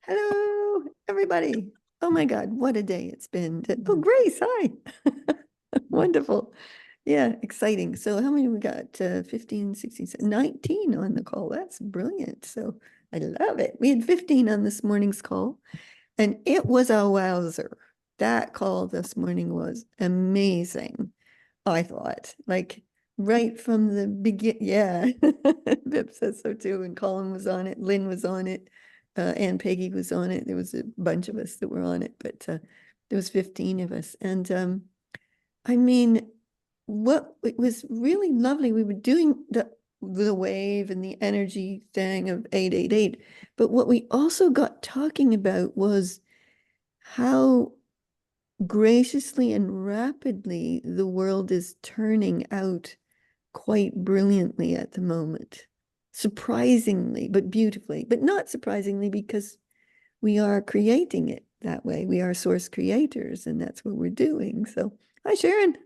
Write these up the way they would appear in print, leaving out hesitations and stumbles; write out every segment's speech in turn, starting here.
Hello, everybody. Oh my God, what a day it's been. Oh, Grace, hi. Wonderful. Yeah, exciting. So how many we got? 15, 16, 19 on the call. That's brilliant. So I love it. We had 15 on this morning's call, and it was a wowzer. That call this morning was amazing, I thought. Like right from the begin. Yeah, Vip says so too. And Colin was on it. Lynn was on it. And Peggy was on it. There was a bunch of us that were on it, but there was 15 of us. And I mean, what it was really lovely. We were doing the wave and the energy thing of 888, but what we also got talking about was how graciously and rapidly the world is turning out quite brilliantly at the moment. Surprisingly, but beautifully, but not surprisingly because we are creating it that way. We are source creators, and that's what we're doing. So, hi, Sharon.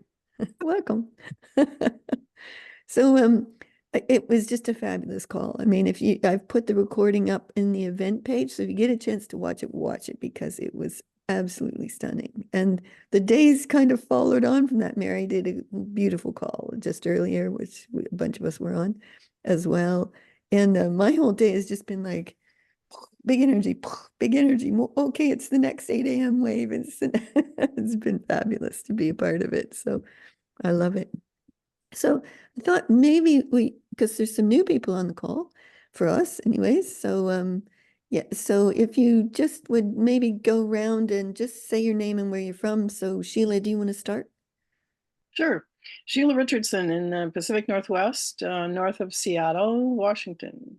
Welcome. So, it was just a fabulous call. I mean, I've put the recording up in the event page, so if you get a chance to watch it because it was absolutely stunning. And the days kind of followed on from that. Mary did a beautiful call just earlier, which a bunch of us were on as well. And my whole day has just been like big energy, big energy. Okay, it's the next 8 a.m. wave. It's been fabulous to be a part of it. So I love it. So I thought maybe because there's some new people on the call for us anyways. So yeah, so if you just would maybe go around and just say your name and where you're from. So Sheila, do you want to start? Sure. Sheila Richardson in the Pacific Northwest, north of Seattle, Washington.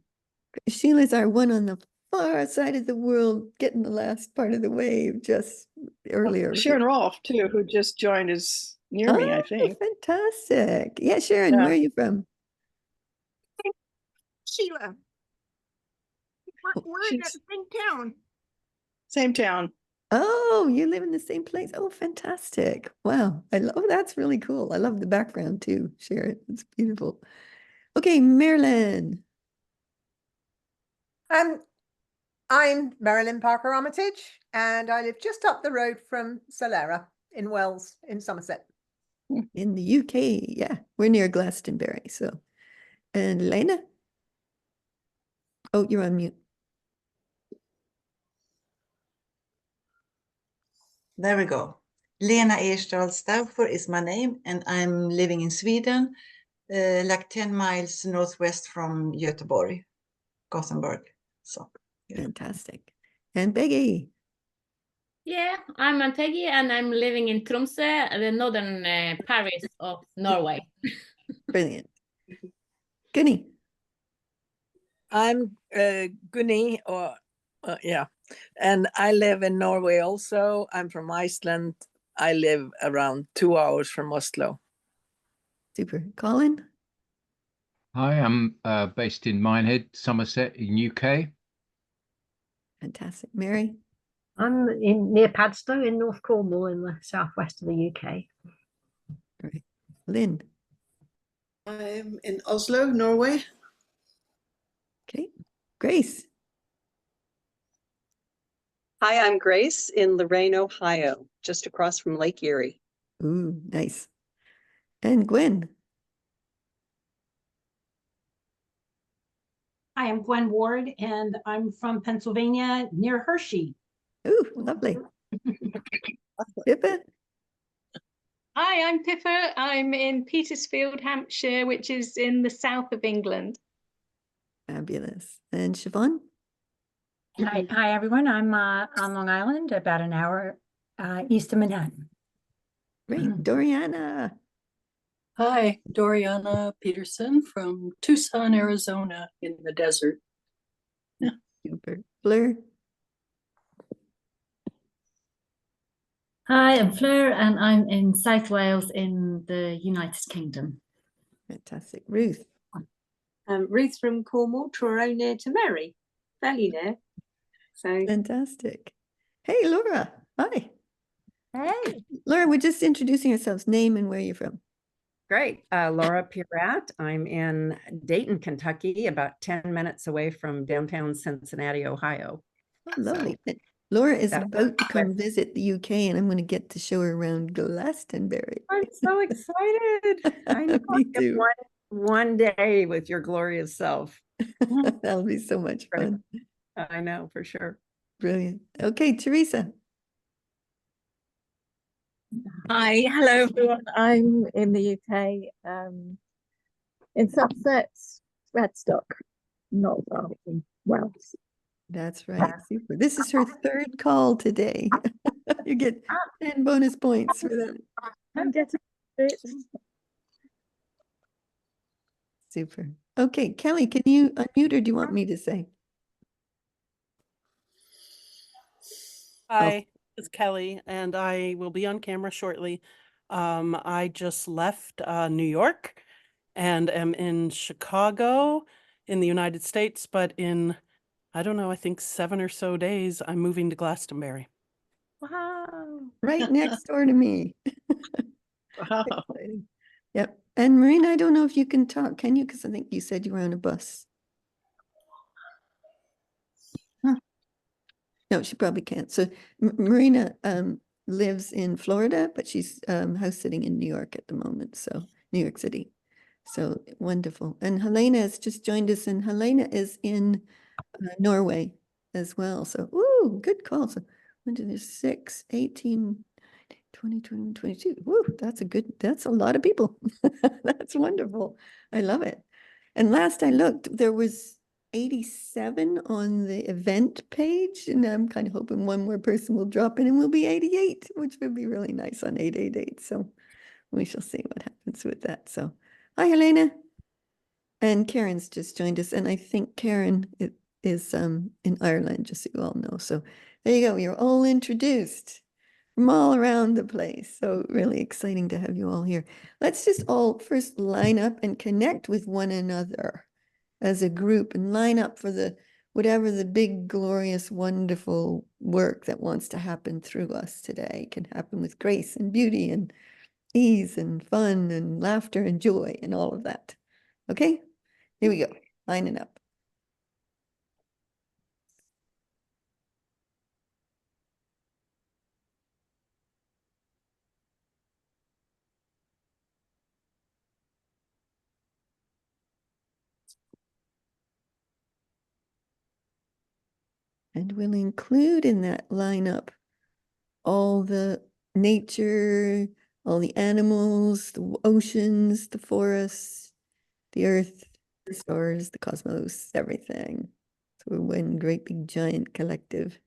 Sheila's our one on the far side of the world, getting the last part of the wave just earlier. Sharon Rolfe, too, who just joined, is near me, I think. Fantastic. Yeah, Sharon, where are you from? Sheila. We're in the same town. Same town. Oh, you live in the same place. Oh, fantastic. Wow. That's really cool. I love the background too, Sharon. It's beautiful. Okay, Marilyn. I'm Marilyn Parker Armitage, and I live just up the road from Solera in Wells in Somerset. In the UK, yeah. We're near Glastonbury, so. And Lena? Oh, you're on mute. There we go. Lena Erstad Stauffer is my name, and I'm living in Sweden, like 10 miles northwest from Göteborg, Gothenburg. So, yeah. Fantastic. And Peggy. Yeah, I'm Peggy, and I'm living in Tromsø, the northern Paris of Norway. Brilliant. Gunny. I'm Gunny, and I live in Norway also. I'm from Iceland. I live around 2 hours from Oslo. Super. Colin? Hi, I'm based in Minehead, Somerset in UK. Fantastic. Mary? I'm near Padstow in North Cornwall in the southwest of the UK. Right. Lynn? I'm in Oslo, Norway. Okay. Grace? Hi, I'm Grace in Lorain, Ohio, just across from Lake Erie. Ooh, nice. And Gwen? Hi, I'm Gwen Ward, and I'm from Pennsylvania, near Hershey. Ooh, lovely. Pippa? Hi, I'm Pippa. I'm in Petersfield, Hampshire, which is in the south of England. Fabulous. And Siobhan? Hi, everyone. I'm on Long Island, about an hour east of Manhattan. Great. Doriana? Hi, Doriana Peterson from Tucson, Arizona in the desert. Yeah. Super. Fleur? Hi, I'm Fleur, and I'm in South Wales in the United Kingdom. Fantastic. Ruth? Ruth from Cornwall, Truro, near to Mary, fairly near. So fantastic. Hey, Laura. Hi. Hey. Laura, we're just introducing ourselves. Name and where you're from. Great. Laura Pirat. I'm in Dayton, Kentucky, about 10 minutes away from downtown Cincinnati, Ohio. Oh, lovely. And Laura is That's about to come great. visit the UK, and I'm going to get to show her around Glastonbury. I'm so excited. I know. Me too. One day with your glorious self. That'll be so much fun. I know for sure. Brilliant. Okay, Teresa. Hi, hello everyone. I'm in the UK, in Sussex, Redstock, not far from Wales. That's right. Super. This is her third call today. You get 10 bonus points for that. I'm getting it. Super. Okay, Kelly, can you unmute or do you want me to say? Hi, it's Kelly, and I will be on camera shortly. I just left New York and am in Chicago in the United States, but in, I don't know, I think 7 or so days, I'm moving to Glastonbury. Wow. Right next door to me. Wow. Exciting. Yep. And Marina, I don't know if you can talk, can you? Because I think you said you were on a bus. No, she probably can't. So Marina lives in Florida, but she's house sitting in New York at the moment. So New York City. So wonderful. And Helena has just joined us, and Helena is in Norway as well. So, ooh, good call. So 1, 2, 3, 6, 18, 20, 21, 22. Woo, that's a lot of people. That's wonderful. I love it. And last I looked, there was 87 on the event page, and I'm kind of hoping one more person will drop in and we'll be 88, which would be really nice on 888. So we shall see what happens with that. So hi, Helena. And Karen's just joined us, and I think Karen is in Ireland, just so you all know. So there you go. You're all introduced from all around the place. So really exciting to have you all here. Let's just all first line up and connect with one another as a group and line up for whatever the big, glorious, wonderful work that wants to happen through us today. It can happen with grace and beauty and ease and fun and laughter and joy and all of that. Okay, here we go, lining up. And we'll include in that lineup all the nature, all the animals, the oceans, the forests, the earth, the stars, the cosmos, everything. So we're one great big giant collective.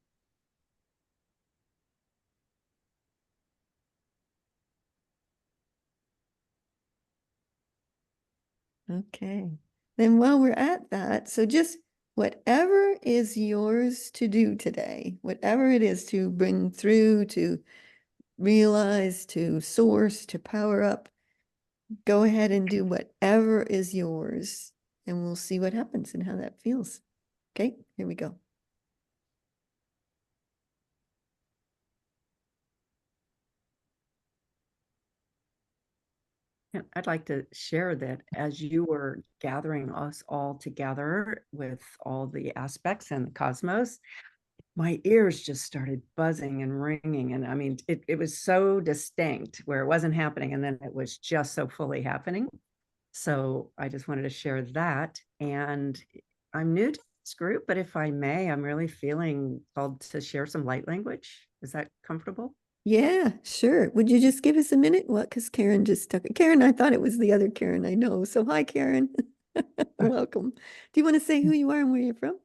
Okay. Then while we're at that, so just whatever is yours to do today, whatever it is to bring through, to realize, to source, to power up, go ahead and do whatever is yours, and we'll see what happens and how that feels. Okay, here we go. I'd like to share that as you were gathering us all together with all the aspects and the cosmos, my ears just started buzzing and ringing. And I mean, it was so distinct where it wasn't happening, and then it was just so fully happening. So I just wanted to share that. And I'm new to this group, but if I may, I'm really feeling called to share some light language. Is that comfortable? Yeah, sure. Would you just give us a minute? What? Because Karen just stuck it. Karen, I thought it was the other Karen I know. So hi, Karen. Welcome. Do you want to say who you are and where you're from?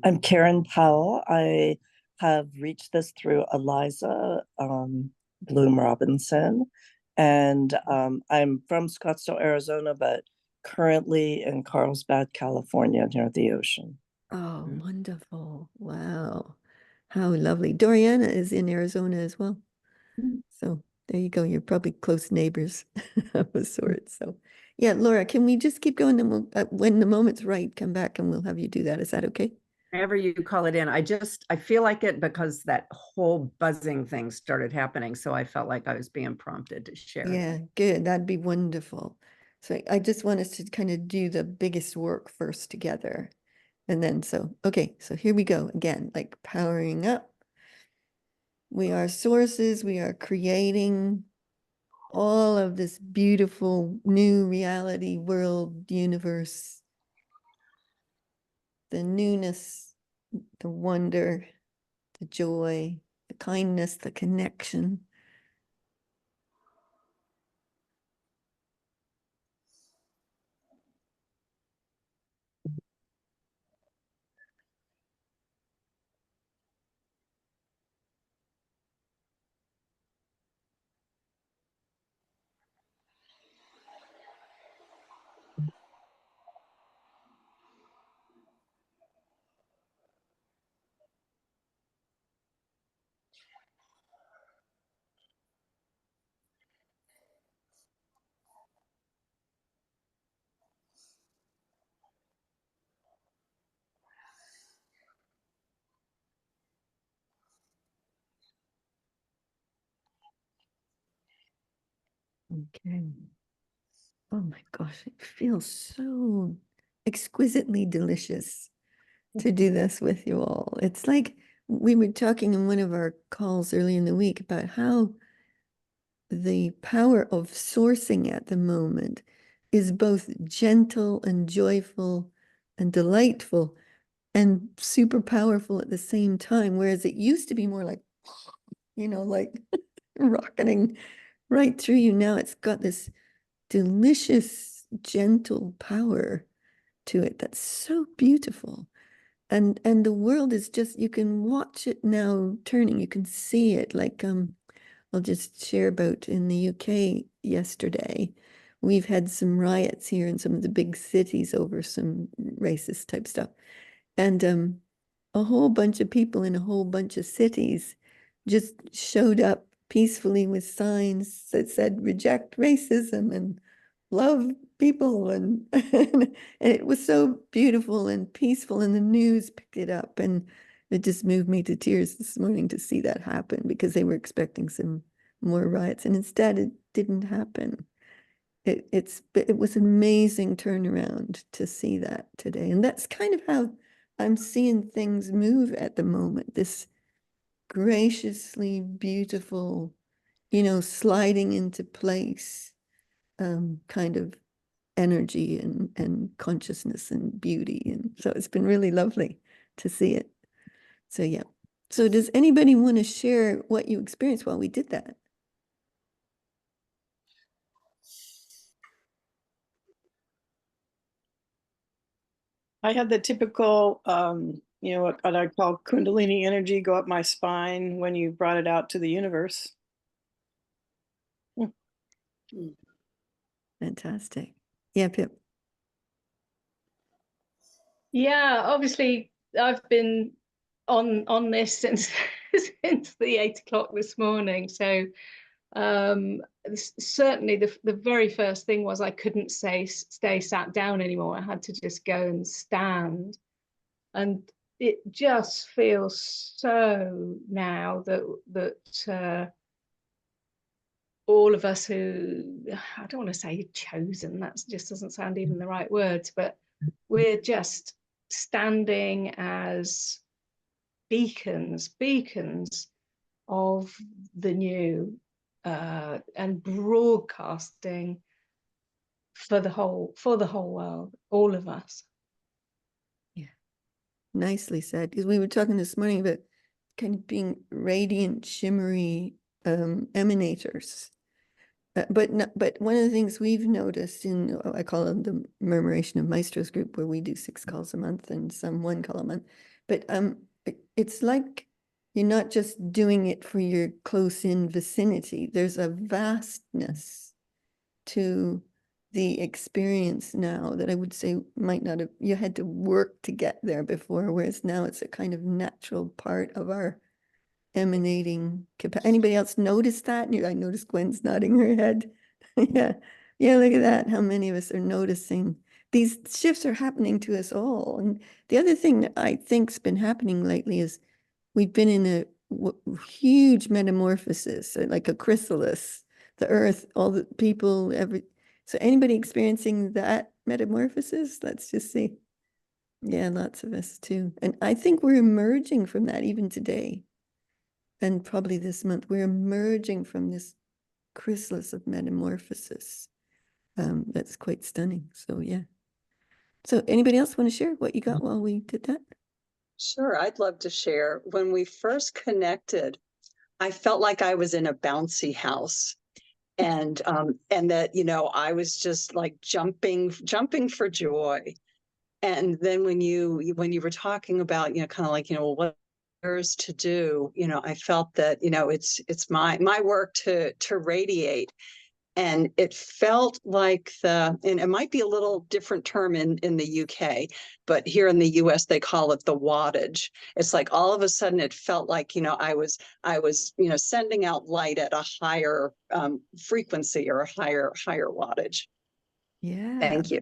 I'm Karen Powell. I have reached this through Eliza Bloom Robinson, and I'm from Scottsdale, Arizona, but currently in Carlsbad, California, near the ocean. Oh, wonderful. Wow. How lovely. Doriana is in Arizona as well. So there you go. You're probably close neighbors of a sort. So yeah, Laura, can we just keep going? And we'll, when the moment's right, come back and we'll have you do that. Is that okay? Whenever you call it in, I feel like it because that whole buzzing thing started happening. So I felt like I was being prompted to share. Yeah, good. That'd be wonderful. So I just want us to kind of do the biggest work first together. And then okay, so here we go again, like powering up. We are sources, we are creating all of this beautiful new reality, world, universe, the newness, the wonder, the joy, the kindness, the connection. Okay. Oh my gosh, it feels so exquisitely delicious to do this with you all. It's like we were talking in one of our calls early in the week about how the power of sourcing at the moment is both gentle and joyful and delightful and super powerful at the same time. Whereas it used to be more like, like rocketing right through you. Now it's got this delicious, gentle power to it that's so beautiful. And the world is just, you can watch it now turning, you can see it. Like I'll just share about in the UK yesterday. We've had some riots here in some of the big cities over some racist type stuff. And a whole bunch of people in a whole bunch of cities just showed up peacefully with signs that said reject racism and love people. And it was so beautiful and peaceful, and the news picked it up. And it just moved me to tears this morning to see that happen, because they were expecting some more riots. And instead, it didn't happen. It was an amazing turnaround to see that today. And that's kind of how I'm seeing things move at the moment. This graciously beautiful, sliding into place kind of energy and consciousness and beauty. And so it's been really lovely to see it. So yeah. So does anybody want to share what you experienced while we did that? I had the typical, what I call Kundalini energy go up my spine when you brought it out to the universe. Fantastic. Yeah, Pip. Yeah, obviously I've been on this since since the 8 o'clock this morning. So certainly the very first thing was I couldn't stay sat down anymore. I had to just go and stand. And it just feels so now that all of us who, I don't want to say chosen, that just doesn't sound even the right words, but we're just standing as beacons of the new, and broadcasting for the whole world, all of us. Yeah, nicely said. Because we were talking this morning about kind of being radiant, shimmery emanators. But one of the things we've noticed in, I call it the Murmuration of Maestros group, where we do 6 calls a month and some 1 call a month. But it's like you're not just doing it for your close-in vicinity. There's a vastness to the experience now that I would say might not have, you had to work to get there before, whereas now it's a kind of natural part of our emanating capacity. Anybody else notice that? I noticed Gwen's nodding her head. Yeah. Yeah, look at that. How many of us are noticing these shifts are happening to us all. And the other thing that I think's been happening lately is we've been in a huge metamorphosis, like a chrysalis, the earth, all the people, so anybody experiencing that metamorphosis? Let's just see. Yeah, lots of us too. And I think we're emerging from that even today. And probably this month, we're emerging from this chrysalis of metamorphosis. That's quite stunning. So yeah. So anybody else want to share what you got while we did that? Sure, I'd love to share. When we first connected, I felt like I was in a bouncy house. And that, you know, I was just like jumping for joy. And then when you were talking about, you know, kind of like, you know, what there's to do, you know, I felt that, you know, it's my work to radiate. And it felt like and it might be a little different term in the UK, but here in the US, they call it the wattage. It's like all of a sudden it felt like, you know, I was, you know, sending out light at a higher frequency or a higher wattage. Yeah. Thank you.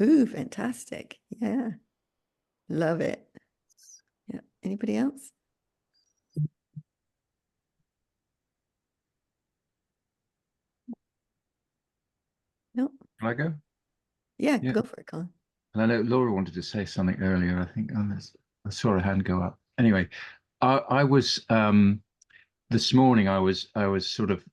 Ooh, fantastic. Yeah. Love it. Yeah. Anybody else? No. Can I go? Yeah, go for it, Colin. And I know Laura wanted to say something earlier. I think I saw her hand go up. Anyway, I was this morning. I was sort of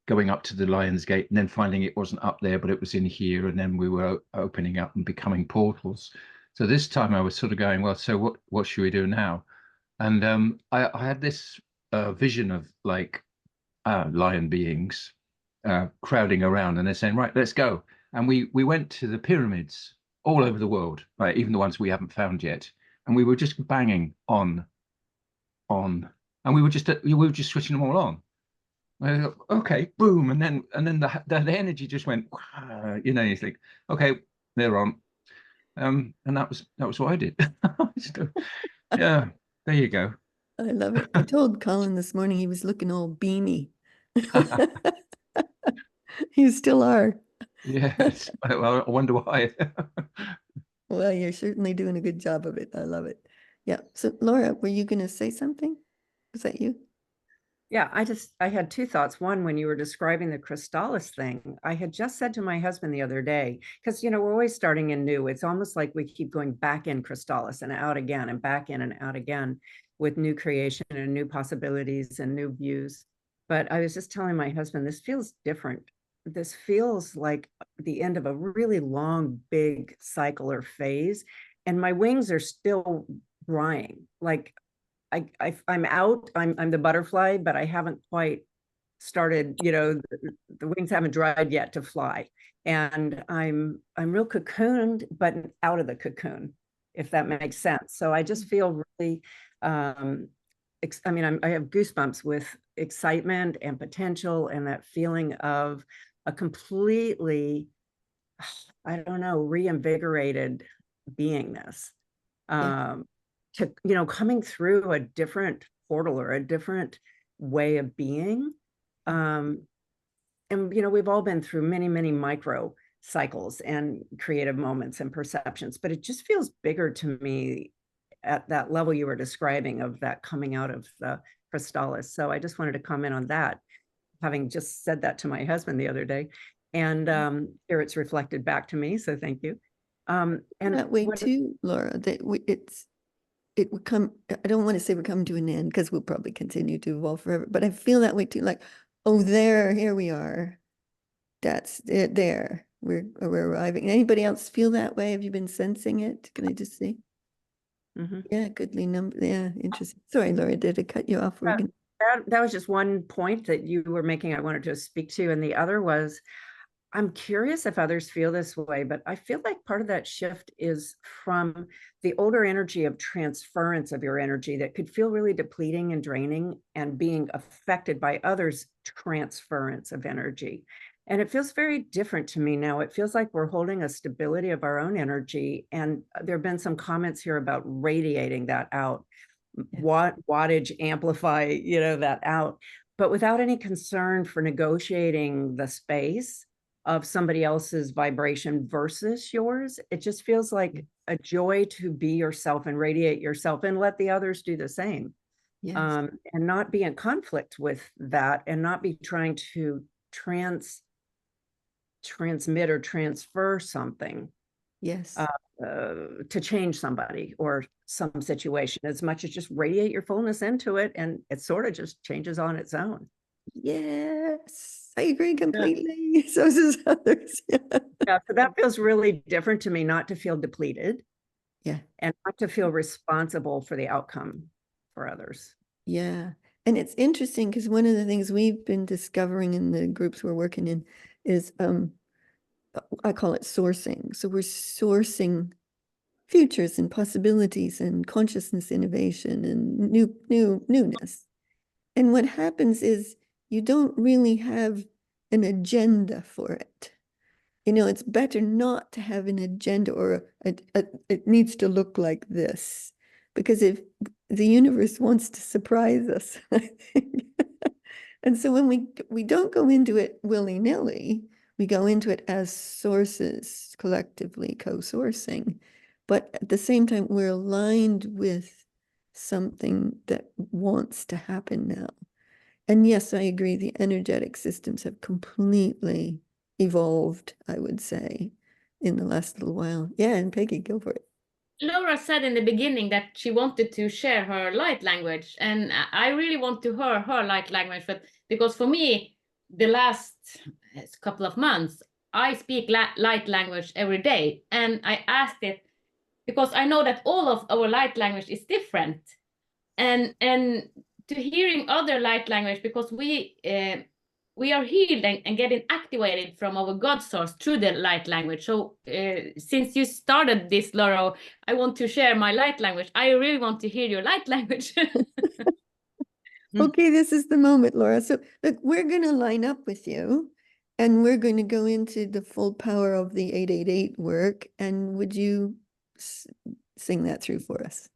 going up to the Lion's Gate and then finding it wasn't up there, but it was in here, and then we were opening up and becoming portals. So this time I was sort of going, well, so what should we do now? And I had this vision of like lion beings crowding around, and they're saying, right, let's go. And we went to the pyramids all over the world, right, even the ones we haven't found yet, and we were just banging on, and we were just switching them all on. Okay, boom, and then the energy just went, you know, you think, okay, they're on, and that was what I did. So, yeah, there you go. I love it. I told Colin this morning he was looking all beamy. You still are. Yes. Well, I wonder why. Well, you're certainly doing a good job of it. I love it. Yeah. So Laura, were you going to say something? Was that you? Yeah, I had two thoughts. One, when you were describing the Crystallis thing, I had just said to my husband the other day, because, you know, we're always starting in new. It's almost like we keep going back in Crystallis and out again and back in and out again with new creation and new possibilities and new views. But I was just telling my husband, this feels different. This feels like the end of a really long, big cycle or phase. And my wings are still drying. Like I'm out, I'm the butterfly, but I haven't quite started, you know, the wings haven't dried yet to fly. And I'm real cocooned, but out of the cocoon, if that makes sense. So I just feel really, I mean, I have goosebumps with excitement and potential and that feeling of a completely, I don't know, reinvigorated beingness. To, you know, coming through a different portal or a different way of being. And, you know, we've all been through many, many micro cycles and creative moments and perceptions, but it just feels bigger to me at that level you were describing of that coming out of the Crystallis. So I just wanted to comment on that, having just said that to my husband the other day. And here it's reflected back to me. So thank you. And that way too, Laura, that it would come, I don't want to say we're coming to an end because we'll probably continue to evolve forever, but I feel that way too, like, oh, here we are. That's it there. We're arriving. Anybody else feel that way? Have you been sensing it? Can I just say? Yeah, goodly number. Yeah, interesting. Sorry, Laura, did I cut you off? That was just one point that you were making I wanted to speak to. And the other was, I'm curious if others feel this way, but I feel like part of that shift is from the older energy of transference of your energy that could feel really depleting and draining and being affected by others' transference of energy. And it feels very different to me now. It feels like we're holding a stability of our own energy. And there have been some comments here about radiating that out, wattage, amplify, you know, that out, but without any concern for negotiating the space of somebody else's vibration versus yours. It just feels like a joy to be yourself and radiate yourself and let the others do the same. Yes. And not be in conflict with that and not be trying to transmit or transfer something Yes. To change somebody or some situation, as much as just radiate your fullness into it, and it sort of just changes on its own. Yes, I agree completely. So does others. Yeah, so that feels really different to me, not to feel depleted. Yeah. And not to feel responsible for the outcome for others. Yeah. And it's interesting because one of the things we've been discovering in the groups we're working in is I call it sourcing. So we're sourcing futures and possibilities and consciousness innovation and newness. And what happens is you don't really have an agenda for it. You know, it's better not to have an agenda or it needs to look like this. Because if the universe wants to surprise us, I think. And so when we don't go into it willy-nilly, we go into it as sources, collectively co-sourcing. But at the same time, we're aligned with something that wants to happen now. And yes, I agree, the energetic systems have completely evolved, I would say, in the last little while. Yeah, and Peggy, go for it. Laura said in the beginning that she wanted to share her light language, and I really want to hear her light language, but because for me, the last couple of months, I speak light language every day, and I asked it because I know that all of our light language is different, and to hearing other light language, because we are healed and getting activated from our God source through the light language. So since you started this, Laura, I want to share my light language. I really want to hear your light language. Okay, this is the moment, Laura. So look, we're going to line up with you and we're going to go into the full power of the 888 work. And would you sing that through for us?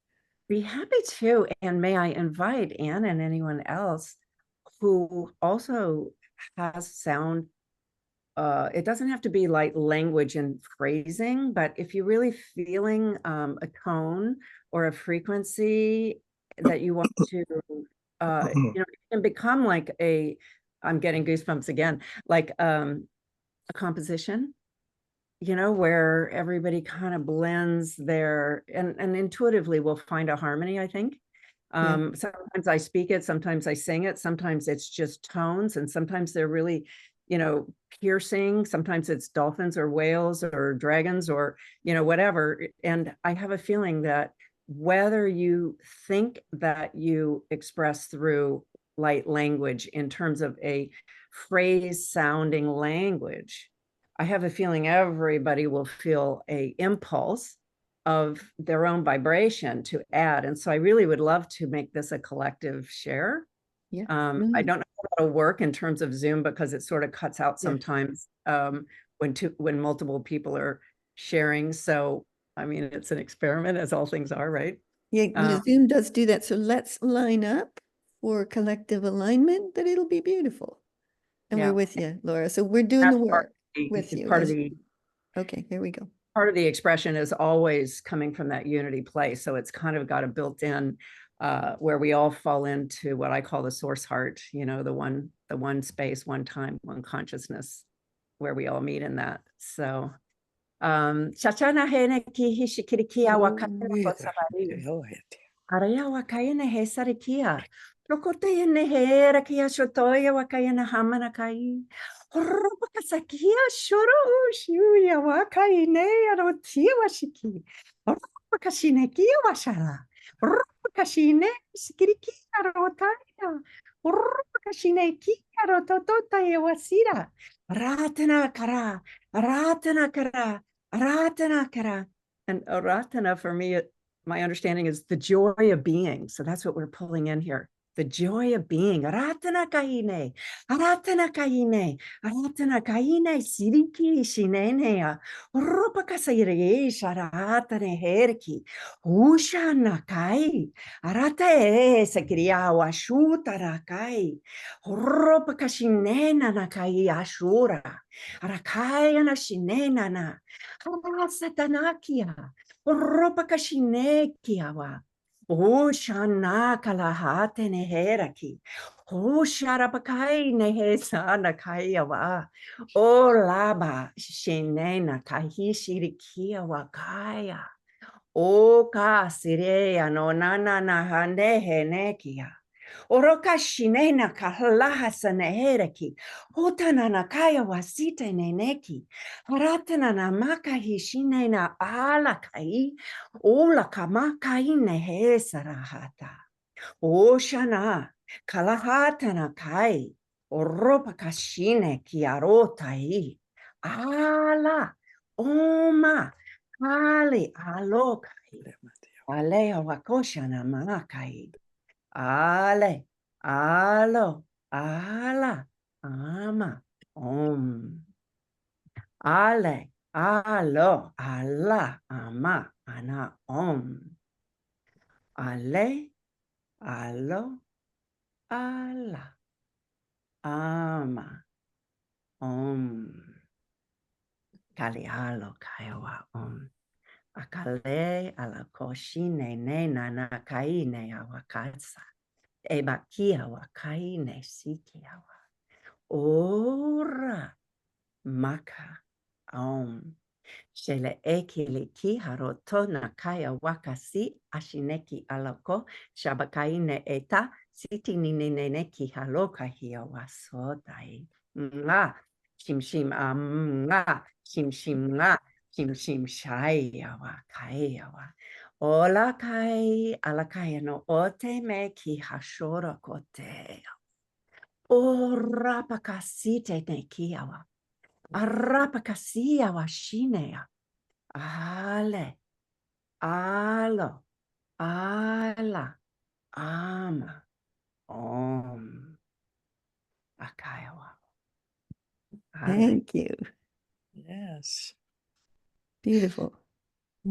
Be happy to. And may I invite Anne and anyone else who also has sound. It doesn't have to be like language and phrasing, but if you're really feeling a tone or a frequency that you want to, you know, it can become like I'm getting goosebumps again, like a composition, you know, where everybody kind of blends their, and intuitively we'll find a harmony, I think. Sometimes I speak it, sometimes I sing it, sometimes it's just tones, and sometimes they're really, you know, piercing. Sometimes it's dolphins or whales or dragons or, you know, whatever. And I have a feeling that whether you think that you express through light language in terms of a phrase sounding language, I have a feeling everybody will feel a impulse of their own vibration to add. And so I really would love to make this a collective share. Yeah. I don't know how to work in terms of Zoom because it sort of cuts out sometimes when multiple people are sharing. So, I mean, it's an experiment, as all things are, right? Yeah, Zoom does do that. So let's line up for collective alignment, that it'll be beautiful. And we're with you, Laura. So we're doing the work with you. Okay, here we go. Part of the expression is always coming from that unity place. So it's kind of got a built-in where we all fall into what I call the source heart, you know, the one space, one time, one consciousness, where we all meet in that. So Shachana hene ki hishikirikia wakatena kosabari. Araya wakayena he sarikia. Rokote ne he rakia shotoya wakayena hamana kai. Horobakasakia shoro shuya wakaine arotia washiki. Horobakashineki washara. Horobakashine sikiriki arotaya. Horobakashineki arototota yawasira. Ratana kara. Ratana kara. Ratana kara. And Ratana for me, my understanding is the joy of being. So that's what we're pulling in here. The joy of being. Aratana kaine, aratana kaine, aratana kaine, siriki shinenea, ropa kasaire, sharatane herki, ushana kai, arate sekria washuta rakai, ropa kashinena nakai ashura, arakaya na shinena na, arasatanakia, ropa kashinekiawa. O shana kalahate neheraki. Ho sharabakai nehe sana kaya wa. O laba shinena kahi shirikia wa kaya. O ka sirea no nana na hanehe nekia. Oroka shinena kahlaha sanehereki. Hotana na kaya wasite neneki. Haratana na makahi shinena ala kai. Ola kamakai nehe sarahata. O shana kalahatana kai. Oropa kashine kiarotai. Ala oma kali alokai. Alea wakoshana makai. Ale, alo, ala, ama, ale, alo, ala, ama, ana, ale, alo, ala, ama, kali alo, kaiwa, akale, ala koshine, ne, nana, kaine, awakatsa. Ebakia wa kaine sikiawa. Ora maka Shele ekele ki harotona kaya wakasi ashineki alako shabakaine eta siti ninene ki haloka hiya wasotai. Nga shim nga shim shaya wa kaya wa. Ola kai alakaya no ote me ki hashora kote. Ora pakasite ne kiawa. Arapakasia wa shinea. Ale, alo, ala, ama, akayawa. Thank you. Yes. Beautiful.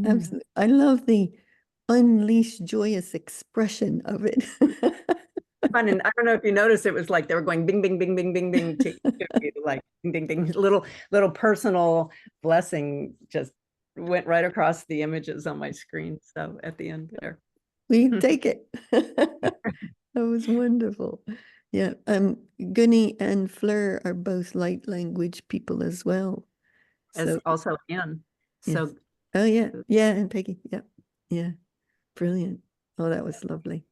Absolutely. I love the unleashed joyous expression of it. Fun, and I don't know if you noticed, it was like they were going bing, bing, bing, bing, bing, bing, to you, like ding, ding, ding, little personal blessing just went right across the images on my screen. So at the end there. We take it. That was wonderful. Yeah. Gunny and Fleur are both light language people as well. As So also Anne. So yes. Oh yeah. Yeah. And Peggy. Yeah. Yeah. Brilliant. Oh, that was lovely.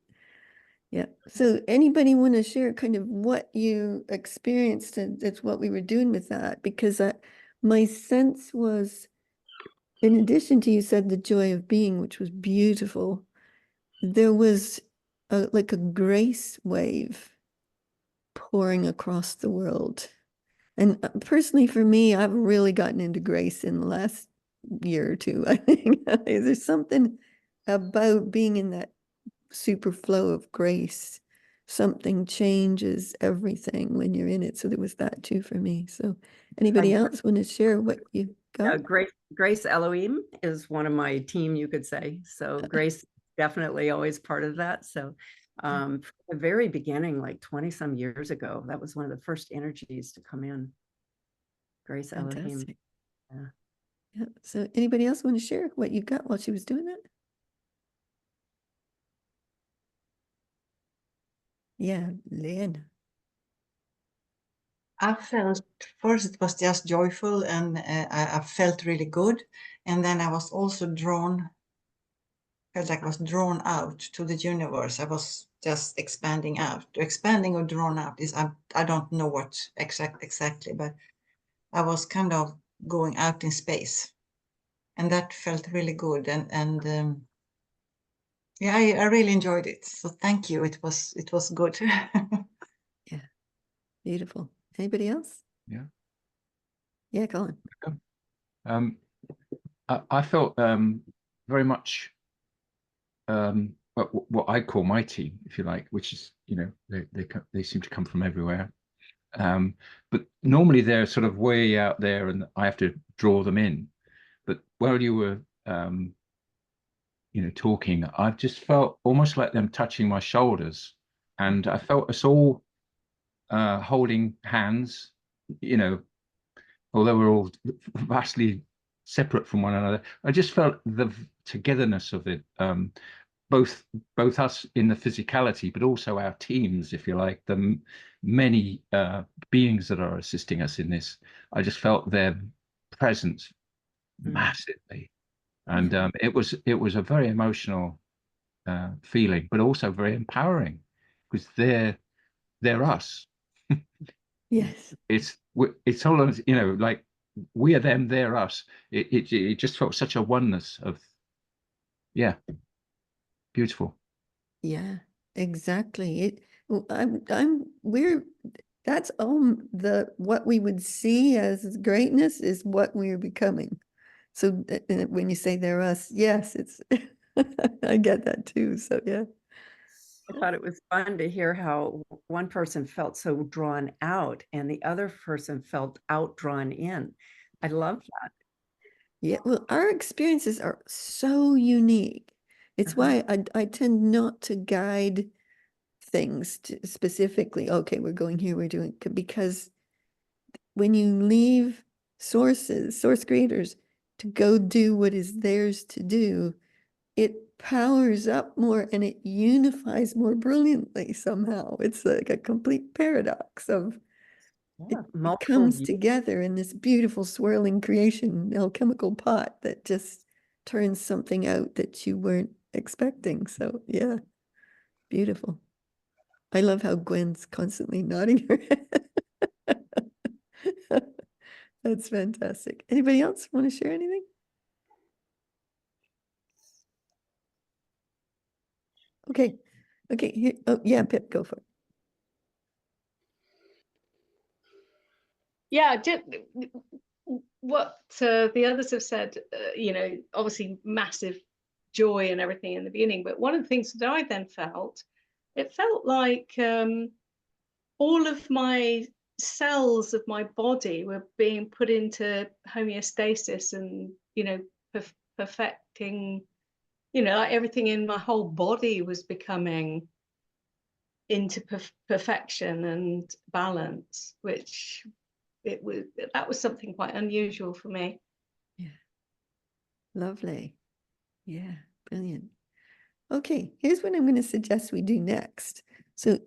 Yeah. So anybody want to share kind of what you experienced, and that's what we were doing with that? Because my sense was, in addition to, you said the joy of being, which was beautiful, there was like a grace wave pouring across the world. And personally, for me, I've really gotten into grace in the last year or two. I think there's something about being in that super flow of grace. Something changes everything when you're in it. So there was that too for me. So anybody else want to share what you got? Grace Elohim is one of my team, you could say. So Grace definitely always part of that. So from the very beginning, like 20 some years ago, that was one of the first energies to come in. Grace Elohim. Fantastic. Yeah. Yeah. So anybody else want to share what you got while she was doing that? Yeah, Lynn. I felt first it was just joyful, and I felt really good. And then I was also felt like I was drawn out to the universe. I was just expanding out. Expanding or drawn out is, I don't know what exactly, but I was kind of going out in space. And that felt really good. And yeah, I really enjoyed it. So thank you. It was good. Yeah. Beautiful. Anybody else? Yeah. Yeah, Colin. I felt very much what I call my team, if you like, which is, they seem to come from everywhere. But normally they're sort of way out there and I have to draw them in. But while you were talking, I just felt almost like them touching my shoulders. And I felt us all holding hands, although we're all vastly separate from one another. I just felt the togetherness of it. both us in the physicality, but also our teams, if you like, the many beings that are assisting us in this. I just felt their presence massively, and it was a very emotional feeling, but also very empowering, because they're us. Yes. It's all, you know, like we are them, they're us. It just felt such a oneness of, yeah, beautiful. Yeah, exactly. We're, that's what we would see as greatness is what we're becoming. So when you say they're us, yes, it's, I get that too. So yeah. I thought it was fun to hear how one person felt so drawn out and the other person felt out drawn in. I love that. Yeah, well, our experiences are so unique. It's why I tend not to guide things specifically. Okay, we're going here, we're doing, because when you leave source creators to go do what is theirs to do, it powers up more and it unifies more brilliantly somehow. It's like a complete paradox of it comes together in this beautiful swirling creation, alchemical pot that just turns something out that you weren't expecting. So yeah, beautiful. I love how Gwen's constantly nodding her head. That's fantastic. Anybody else want to share anything? Okay. Okay. Here, oh, yeah, Pip, go for it. Yeah, just what the others have said, you know, obviously massive joy and everything in the beginning. But one of the things that I then felt, it felt like all of my cells of my body were being put into homeostasis and, you know, perfecting, you know, like everything in my whole body was becoming into perfection and balance, which that was something quite unusual for me. Yeah. Lovely. Yeah, brilliant. Okay, here's what I'm going to suggest we do next. So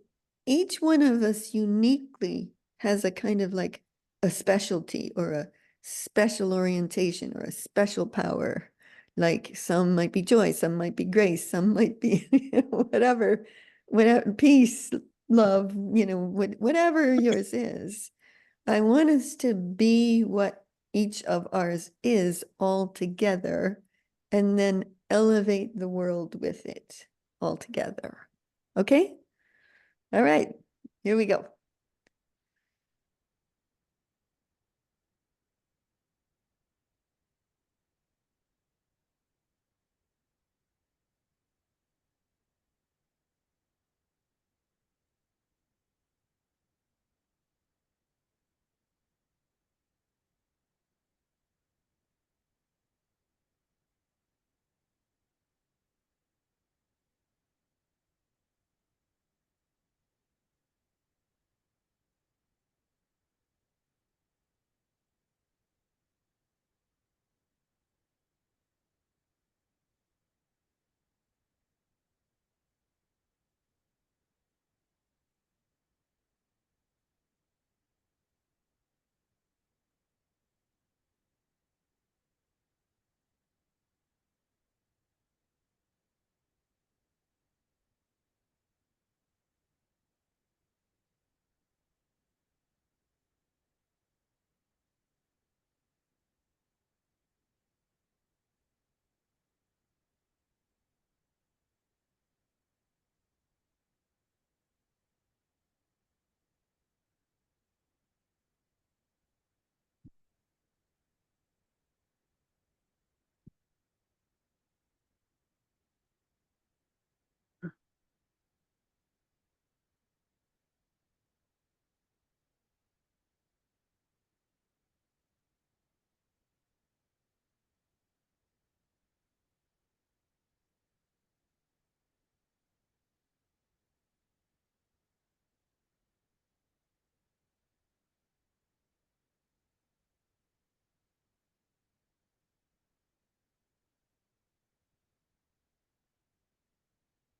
each one of us uniquely has a kind of like a specialty or a special orientation or a special power. Like some might be joy, some might be grace, some might be whatever, peace, love, you know, whatever yours is. I want us to be what each of ours is all together and then elevate the world with it all together. Okay? All right, here we go.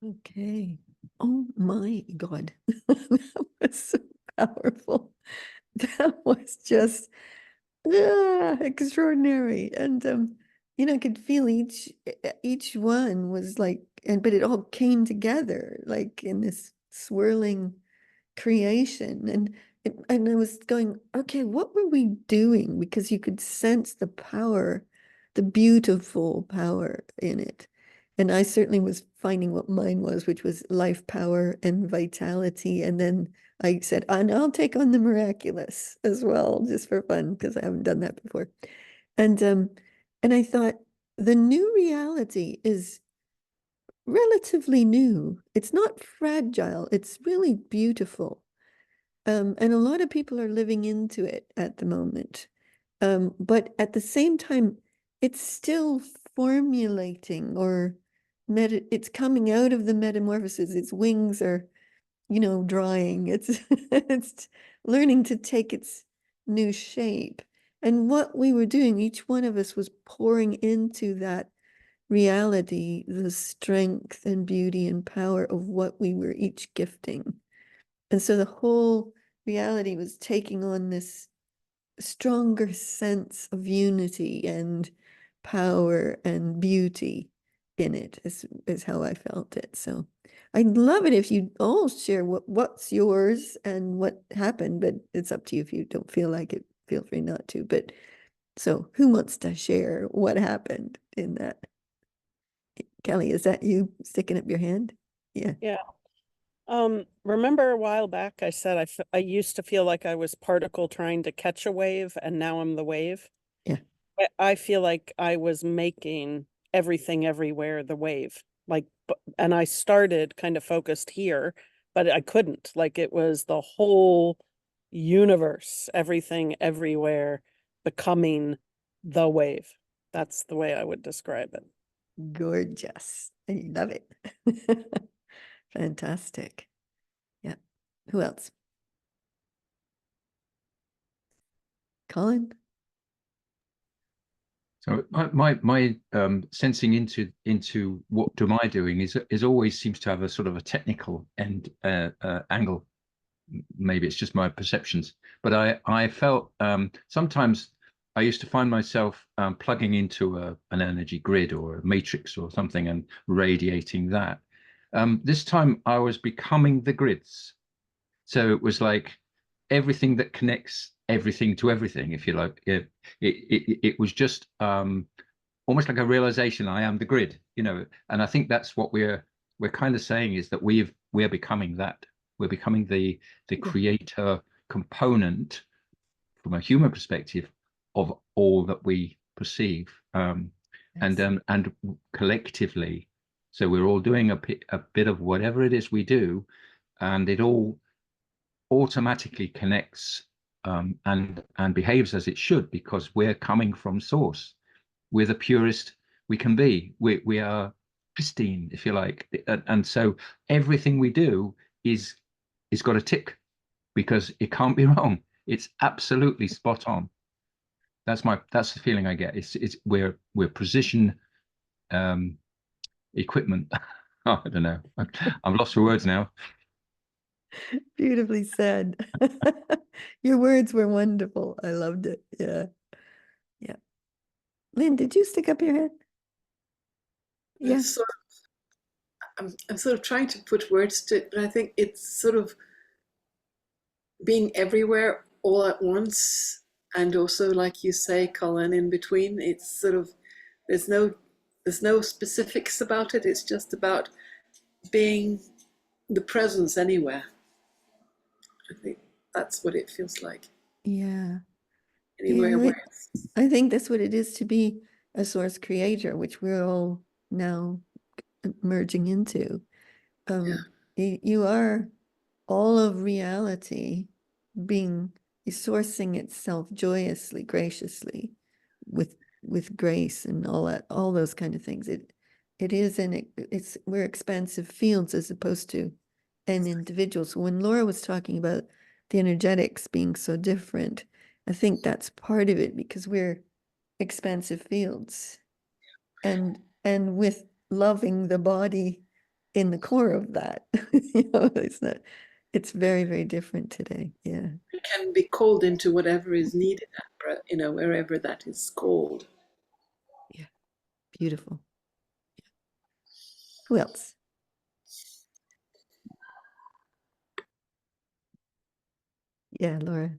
Okay. Oh my God. That was so powerful. That was just extraordinary. And I could feel each one was like, but it all came together like in this swirling creation. And I was going, okay, what were we doing? Because you could sense the power, the beautiful power in it. And I certainly was finding what mine was, which was life power and vitality. And then I said, and I'll take on the miraculous as well, just for fun, because I haven't done that before. And I thought the new reality is relatively new. It's not fragile. It's really beautiful. And a lot of people are living into it at the moment. But at the same time, it's still formulating or it's coming out of the metamorphosis. Its wings are, drying. It's it's learning to take its new shape. And what we were doing, each one of us was pouring into that reality, the strength and beauty and power of what we were each gifting. And so the whole reality was taking on this stronger sense of unity and power and beauty in it, is how I felt it. So I'd love it if you all share what's yours and what happened, but it's up to you if you don't feel like it, feel free not to. But so who wants to share what happened in that? Kelly, is that you sticking up your hand? Yeah. Yeah. Remember a while back I said I used to feel like I was particle trying to catch a wave, and now I'm the wave. Yeah. I feel like I was making everything everywhere the wave. And I started kind of focused here, but I couldn't. Like, it was the whole universe, everything everywhere becoming the wave. That's the way I would describe it. Gorgeous. I love it. Fantastic. Yeah. Who else? Colin? So my sensing into what am I doing is always seems to have a sort of a technical angle. Maybe it's just my perceptions, but I felt sometimes I used to find myself plugging into an energy grid or a matrix or something and radiating that. This time I was becoming the grids. So it was like everything that connects everything to everything, if you like. It was just almost like a realization I am the grid, and I think that's what we're kind of saying, is that we're becoming that. We're becoming the creator component from a human perspective of all that we perceive, and collectively. So we're all doing a bit of whatever it is we do, and it all automatically connects and behaves as it should, because we're coming from source. We're the purest we can be. We are pristine, if you like, and so everything we do is got a tick, because it can't be wrong. It's absolutely spot on. That's the feeling I get. We're precision equipment. Oh, I don't know. I'm lost for words now. Beautifully said. Your words were wonderful. I loved it. Yeah. Yeah. Lynn, did you stick up your head? Yeah. I'm sort of trying to put words to it, but I think it's sort of being everywhere all at once, and also, like you say, Colin, in between. It's sort of there's no specifics about it. It's just about being the presence anywhere. I think that's what it feels like. Yeah. Anywhere Yeah, where I think that's what it is to be a source creator, which we're all now merging into. You are all of reality being sourcing itself joyously, graciously, with grace and all those kind of things. It is, and we're expansive fields as opposed to an individual. So when Laura was talking about the energetics being so different, I think that's part of it, because we're expansive fields, and with loving the body in the core of that. It's very, very different today. Yeah. It can be called into whatever is needed, wherever that is called. Yeah. Beautiful. Yeah. Who else? Yeah, Laura.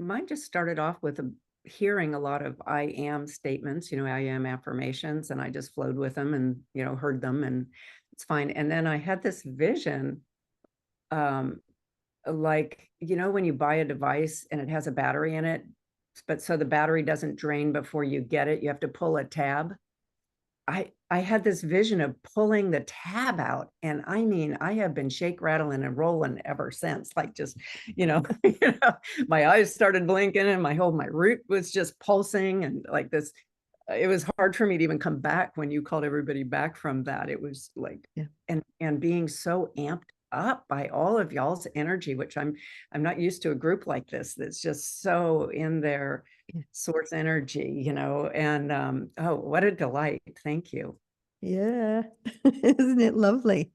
Mine just started off with hearing a lot of I am statements, I am affirmations, and I just flowed with them and, heard them, and it's fine. And then I had this vision, like, when you buy a device and it has a battery in it, but so the battery doesn't drain before you get it, you have to pull a tab. I had this vision of pulling the tab out, and I mean, I have been shake, rattling, and rolling ever since. Like, just, my eyes started blinking, and my root was just pulsing, and like this. It was hard for me to even come back when you called everybody back from that. It was like, and being so amped up by all of y'all's energy, which I'm not used to a group like this that's just so in their source energy, and oh, what a delight. Thank you. Yeah. Isn't it lovely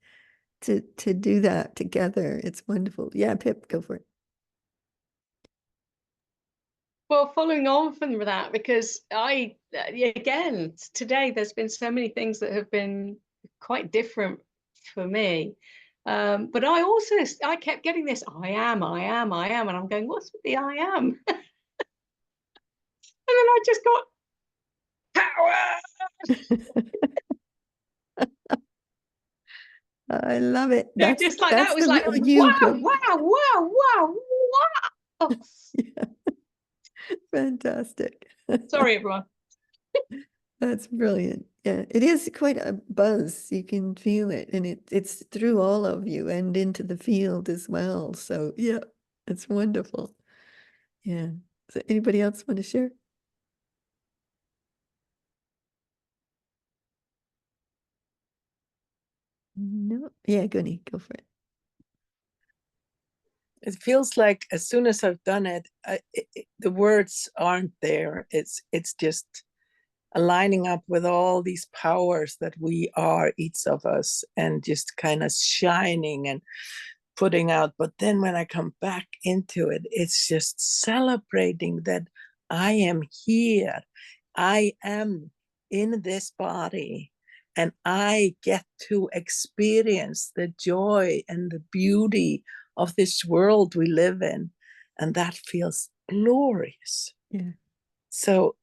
to do that together? It's wonderful. Yeah, Pip, go for it. Well, following on from that, because again, today there's been so many things that have been quite different for me. But I kept getting this, I am, and I'm going, what's with the I am? And then I just got power. I love it. That's just like that was the like, real you, Pip. wow. Yeah. Fantastic. Sorry, everyone. That's brilliant. Yeah, it is quite a buzz. You can feel it, and it's through all of you and into the field as well. So yeah, it's wonderful. Yeah. So anybody else want to share? No. Yeah, Gunny, go for it. It feels like as soon as I've done it, the words aren't there. It's just aligning up with all these powers that we are, each of us, and just kind of shining and putting out. But then when I come back into it, it's just celebrating that I am here. I am in this body, and I get to experience the joy and the beauty of this world we live in. And that feels glorious. Yeah. So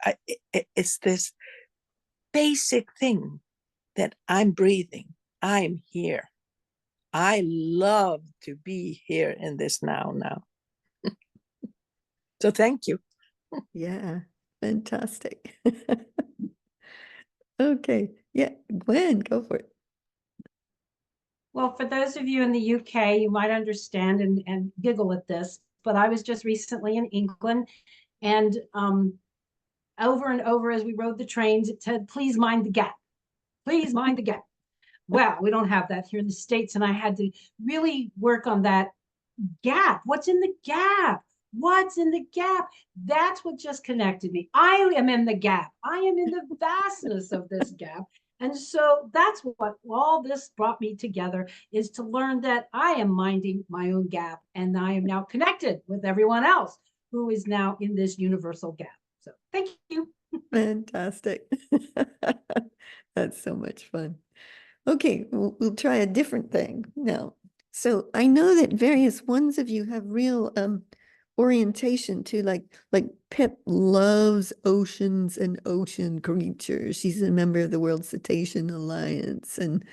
it's this basic thing that I'm breathing. I'm here. I love to be here in this now. So thank you. Yeah, fantastic. Okay. Yeah, Gwen, go for it. Well, for those of you in the UK, you might understand and giggle at this, but I was just recently in England, and over and over as we rode the trains, it said, please mind the gap. Please mind the gap. Well, we don't have that here in the States, and I had to really work on that gap. What's in the gap? What's in the gap? That's what just connected me. I am in the gap. I am in the vastness of this gap. And so that's what all this brought me together, is to learn that I am minding my own gap, and I am now connected with everyone else who is now in this universal gap. So thank you. Fantastic. That's so much fun. Okay, we'll try a different thing now. So I know that various ones of you have real orientation to like Pip loves oceans and ocean creatures. She's a member of the World Cetacean Alliance, and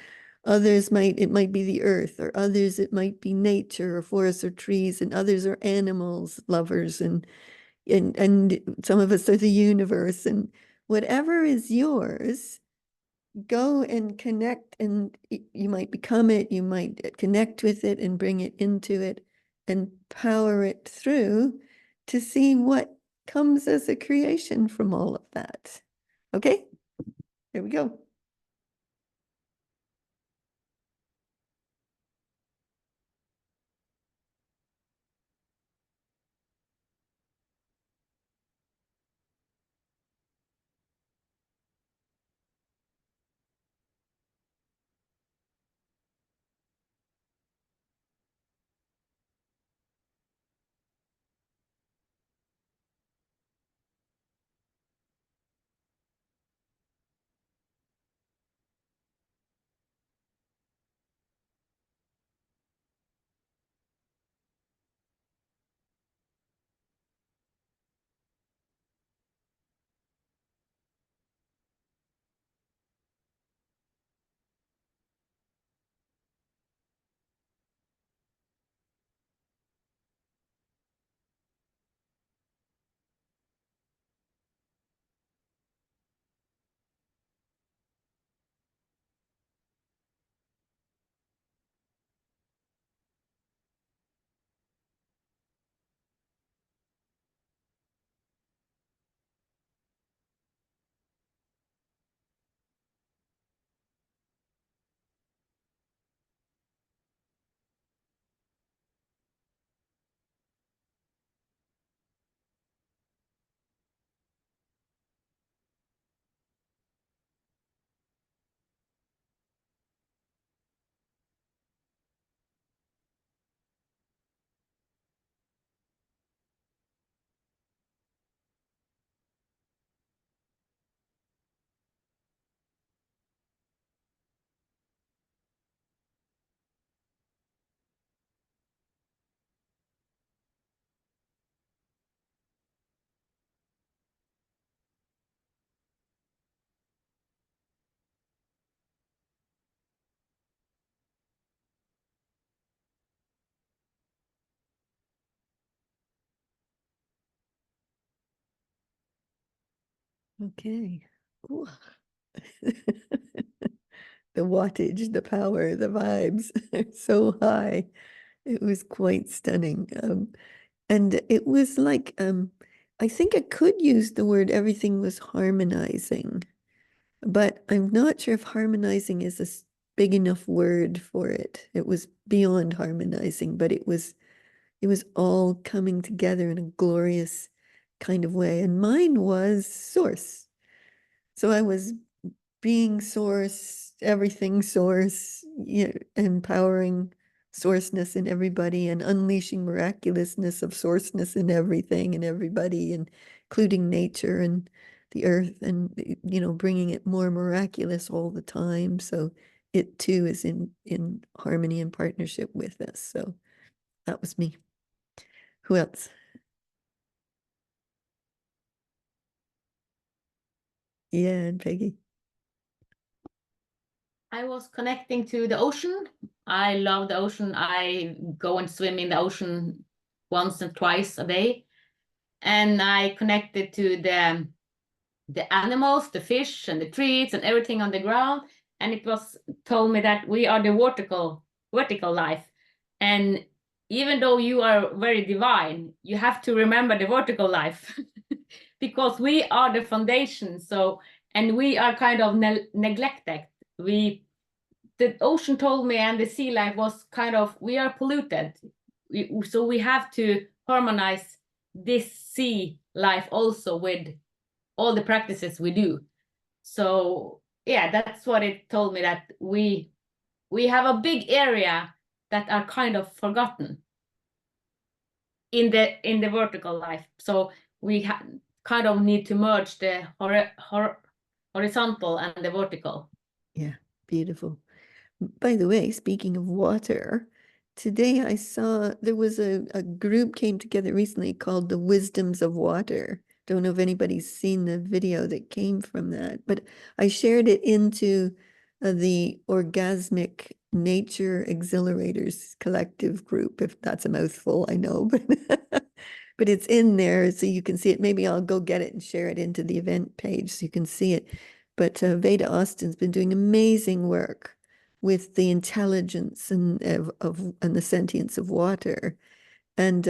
others it might be the earth, or others it might be nature or forests or trees, and others are animals lovers, and some of us are the universe, and whatever is yours, go and connect, and you might become it, you might connect with it and bring it into it and power it through to see what comes as a creation from all of that. Okay, here we go. Okay. Ooh. The wattage, the power, the vibes are so high. It was quite stunning. And it was like, I think I could use the word everything was harmonizing, but I'm not sure if harmonizing is a big enough word for it. It was beyond harmonizing, but it was all coming together in a glorious kind of way. And mine was source. So I was being source, everything source, you know, empowering sourceness in everybody and unleashing miraculousness of sourceness in everything and everybody, and including nature and the earth, and you know, bringing it more miraculous all the time. So it too is in harmony and partnership with us. So that was me. Who else? Yeah, and Peggy. I was connecting to the ocean. I love the ocean. I go and swim in the ocean once and twice a day. And I connected to the animals, the fish and the trees and everything on the ground. And it was told me that we are the vertical life. And even though you are very divine, you have to remember the vertical life because we are the foundation. So, and we are kind of neglected. The ocean told me, and the sea life was kind of, we are polluted. So we have to harmonize this sea life also with all the practices we do. So yeah, that's what it told me, that we have a big area that are kind of forgotten in the vertical life. So we kind of need to merge the horizontal and the vertical. Yeah, beautiful. By the way, speaking of water, today I saw there was a group came together recently called the Wisdoms of Water. Don't know if anybody's seen the video that came from that, but I shared it into the Orgasmic Nature Exhilarators Collective group, if that's a mouthful, I know, but it's in there so you can see it. Maybe I'll go get it and share it into the event page so you can see it. But Veda Austin's been doing amazing work with the intelligence and and the sentience of water. And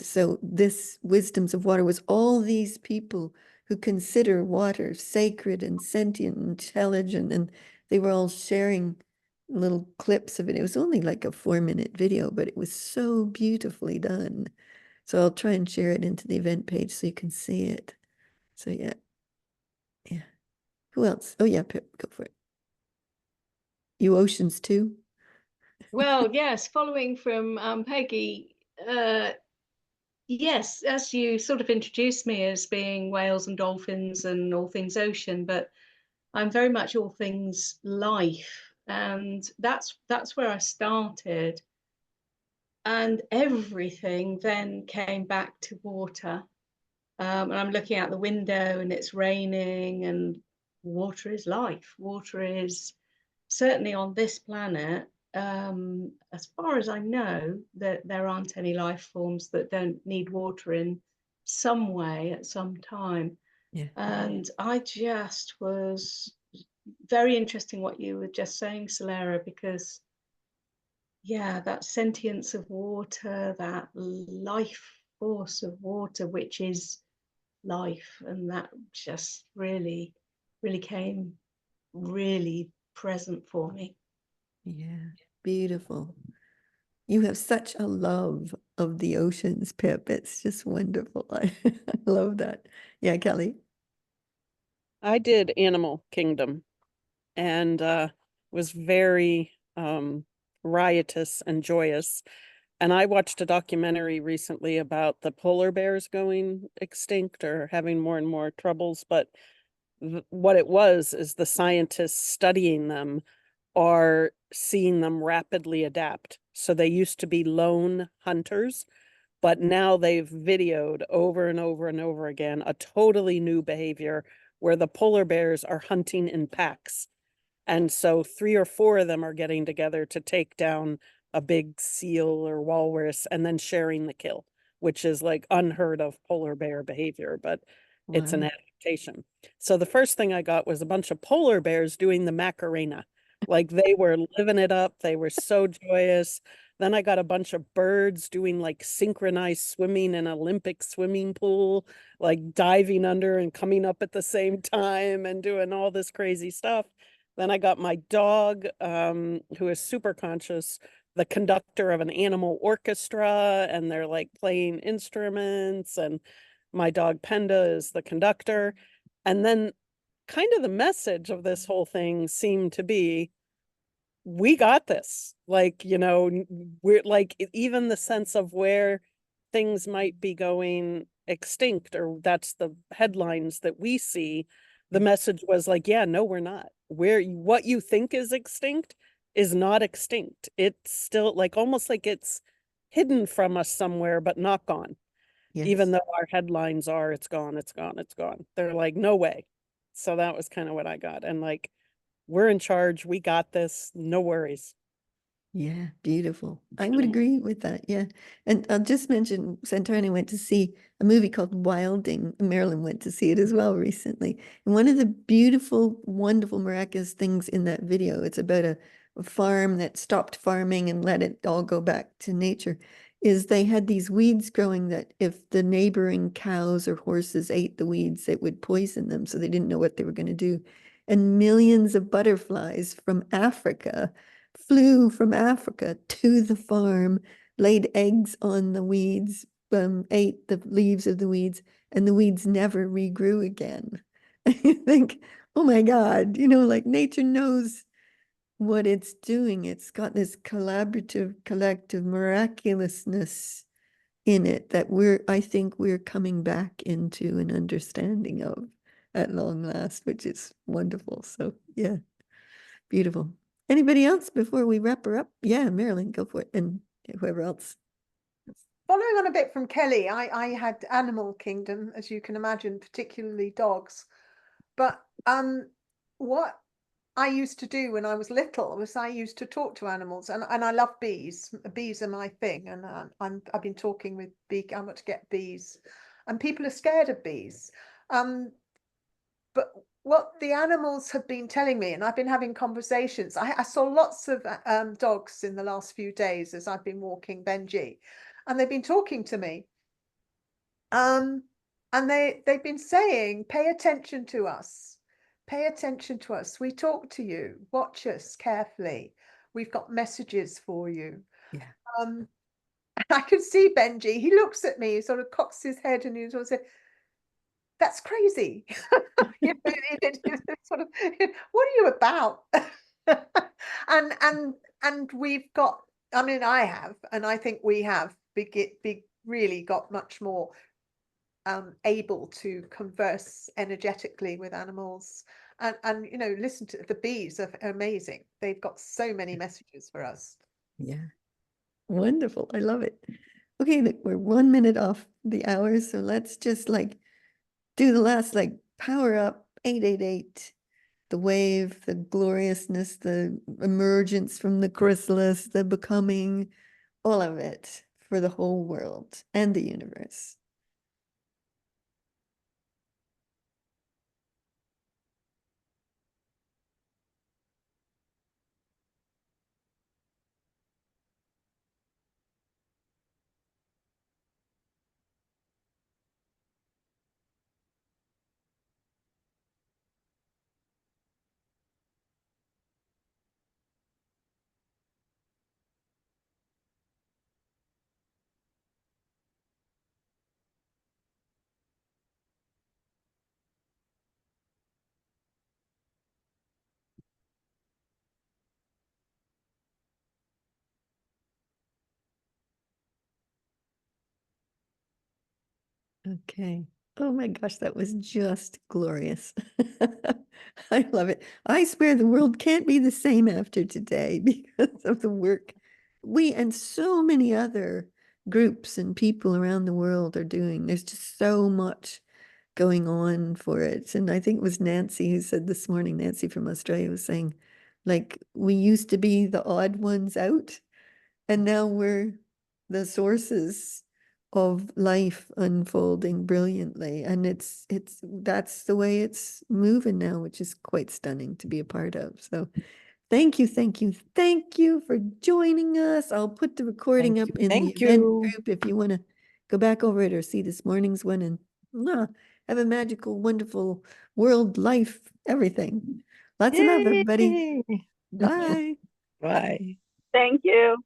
so this Wisdoms of Water was all these people who consider water sacred and sentient and intelligent, and they were all sharing little clips of it. It was only like a 4-minute video, but it was so beautifully done. So I'll try and share it into the event page so you can see it. So yeah. Yeah. Who else? Oh yeah, Pip, go for it. You oceans too? Well, yes, following from Peggy, yes, as you sort of introduced me as being whales and dolphins and all things ocean, but I'm very much all things life, and that's where I started. And everything then came back to water. And I'm looking out the window and it's raining, and water is life. Water is certainly on this planet. As far as I know, that there aren't any life forms that don't need water in some way at some time. Yeah. And I just was very interesting what you were just saying, Solera, because yeah, that sentience of water, that life force of water, which is life, and that just really came really present for me. Yeah, beautiful. You have such a love of the oceans, Pip. It's just wonderful. I love that. Yeah, Kelly. I did Animal Kingdom and was very riotous and joyous. And I watched a documentary recently about the polar bears going extinct or having more and more troubles. But what it was is the scientists studying them are seeing them rapidly adapt. So they used to be lone hunters, but now they've videoed over and over and over again a totally new behavior where the polar bears are hunting in packs. And so 3 or 4 of them are getting together to take down a big seal or walrus and then sharing the kill, which is like unheard of polar bear behavior. But It's an Wow. adaptation. So the first thing I got was a bunch of polar bears doing the Macarena. Like they were living it up. They were so joyous. Then I got a bunch of birds doing like synchronized swimming in an Olympic swimming pool, like diving under and coming up at the same time and doing all this crazy stuff. Then I got my dog, who is super conscious, the conductor of an animal orchestra, and they're like playing instruments, and my dog Penda is the conductor. And then kind of the message of this whole thing seemed to be, we got this. Like, you know, we're like, even the sense of where things might be going extinct, or that's the headlines that we see. The message was like, yeah, no, we're not. What you think is extinct is not extinct. It's still like almost like it's hidden from us somewhere, but not gone. Even though our headlines are, it's gone, it's gone, it's gone. They're like, no way. So that was kind of what I got. And like, we're in charge. We got this. No worries. Yeah, beautiful. I would agree with that. Yeah. And I'll just mention Santorini went to see a movie called Wilding. Marilyn went to see it as well recently. And one of the beautiful, wonderful, miraculous things in that video, it's about a farm that stopped farming and let it all go back to nature, is they had these weeds growing that if the neighboring cows or horses ate the weeds, it would poison them. So they didn't know what they were going to do. And millions of butterflies from Africa flew from Africa to the farm, laid eggs on the weeds, ate the leaves of the weeds, and the weeds never regrew again. You think, oh my God, you know, like nature knows what it's doing. It's got this collaborative, collective miraculousness in it that I think we're coming back into an understanding of at long last, which is wonderful. So yeah, beautiful. Anybody else before we wrap her up? Yeah, Marilyn, go for it. And whoever else. Following on a bit from Kelly, I had Animal Kingdom, as you can imagine, particularly dogs. But what I used to do when I was little was I used to talk to animals, and I love bees. Bees are my thing, and I've been talking with I want to get bees, and people are scared of bees. But what the animals have been telling me, and I've been having conversations, I saw lots of dogs in the last few days as I've been walking Benji, and they've been talking to me. And they've been saying, pay attention to us. Pay attention to us. We talk to you. Watch us carefully. We've got messages for you. Yeah. I could see Benji. He looks at me, he sort of cocks his head, and he sort of said, "That's crazy." Sort of, what are you about? and we've got. I mean, I have, and I think we have really got much more able to converse energetically with animals, and you know, listen to the bees are amazing. They've got so many messages for us. Yeah, wonderful. I love it. Okay, look, we're 1 minute off the hour, so let's just like do the last like power up 888, the wave, the gloriousness, the emergence from the chrysalis, the becoming, all of it for the whole world and the universe. Okay. Oh my gosh, that was just glorious. I love it. I swear the world can't be the same after today because of the work we and so many other groups and people around the world are doing. There's just so much going on for it. And I think it was Nancy who said this morning, Nancy from Australia was saying, like, we used to be the odd ones out, and now we're the sources of life unfolding brilliantly. And that's the way it's moving now, which is quite stunning to be a part of. So thank you, thank you, thank you for joining us. I'll put the recording up in the event group if you want to go back over it or see this morning's one, and have a magical, wonderful world, life, everything. Lots of love, everybody. Bye. Bye. Thank you.